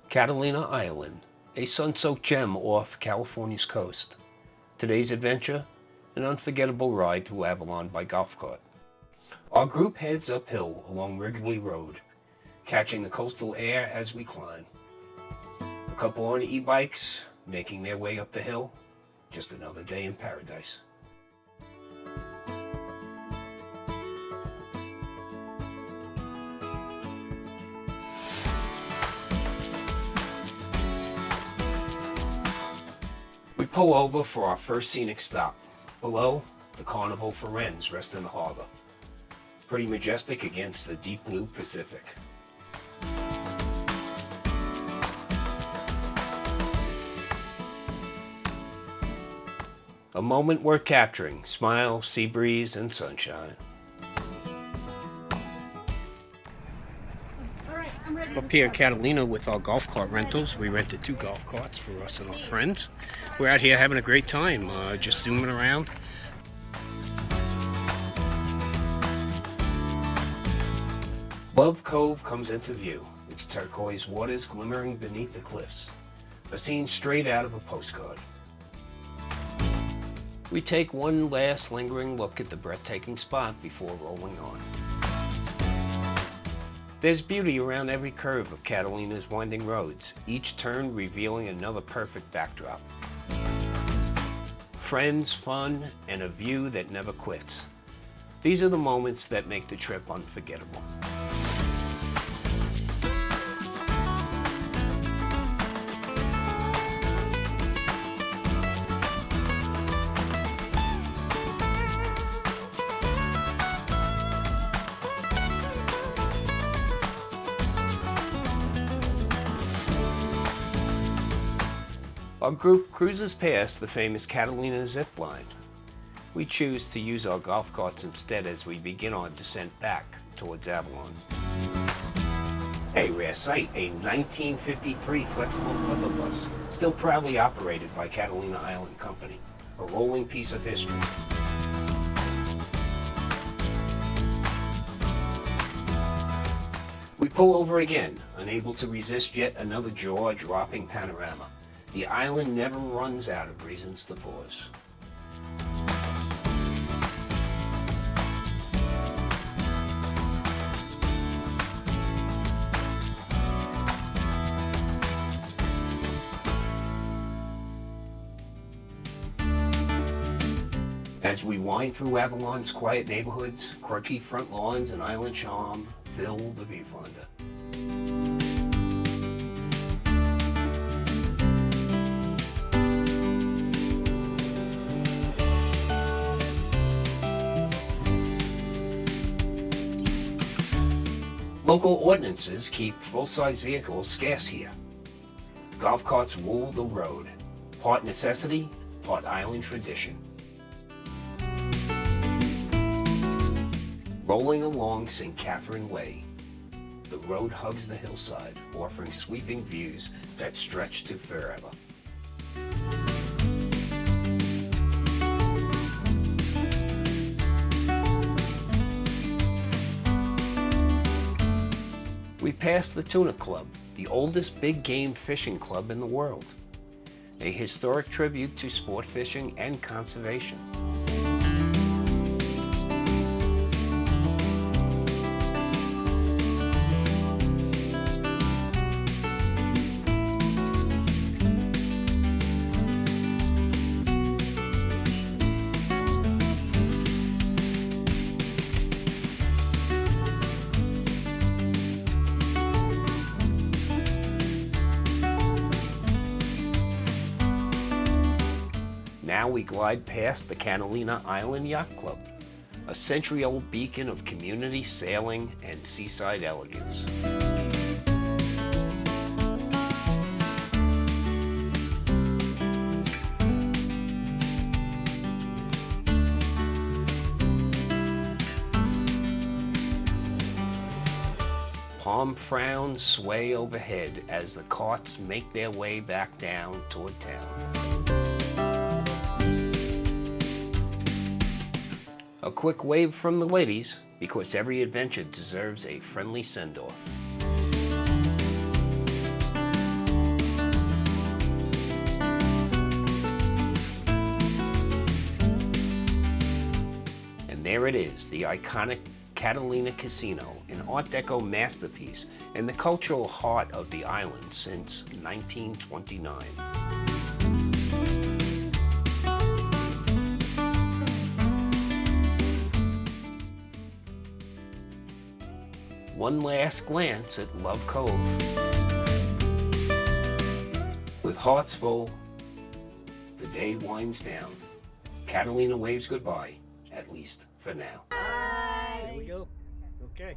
Catalina Island, a sun-soaked gem off California's coast. Today's adventure, an unforgettable ride through Avalon by golf cart. Our group heads uphill along Wrigley Road, catching the coastal air as we climb. A couple on e-bikes making their way up the hill. Just another day in paradise. We pull over for our first scenic stop. Below, the Carnival Firenze rests in the harbor. Pretty majestic against the deep blue Pacific. A moment worth capturing. Smiles, sea breeze, and sunshine. Up here in Catalina with our golf cart rentals, we rented 2 golf carts for us and our friends. We're out here having a great time, just zooming around. Love Cove comes into view, its turquoise waters glimmering beneath the cliffs. A scene straight out of a postcard. We take one last lingering look at the breathtaking spot before rolling on. There's beauty around every curve of Catalina's winding roads, each turn revealing another perfect backdrop. Friends, fun, and a view that never quits. These are the moments that make the trip unforgettable. Our group cruises past the famous Catalina Zipline. We choose to use our golf carts instead as we begin our descent back towards Avalon. A rare sight, a 1953 flexible flipper bus, still proudly operated by Catalina Island Company, a rolling piece of history. We pull over again, unable to resist yet another jaw-dropping panorama. The island never runs out of reasons to pause. As we wind through Avalon's quiet neighborhoods, quirky front lawns and island charm fill the viewfinder. Local ordinances keep full-size vehicles scarce here. Golf carts rule the road, part necessity, part island tradition. Rolling along St. Catherine Way, the road hugs the hillside, offering sweeping views that stretch to forever. We pass the Tuna Club, the oldest big game fishing club in the world. A historic tribute to sport fishing and conservation. Now we glide past the Catalina Island Yacht Club, a century-old beacon of community sailing and seaside elegance. Palm frowns sway overhead as the carts make their way back down toward town. A quick wave from the ladies, because every adventure deserves a friendly send-off. And there it is, the iconic Catalina Casino, an Art Deco masterpiece and the cultural heart of the island since 1929. One last glance at Love Cove. With hearts full, the day winds down. Catalina waves goodbye, at least for now. There we go. Okay.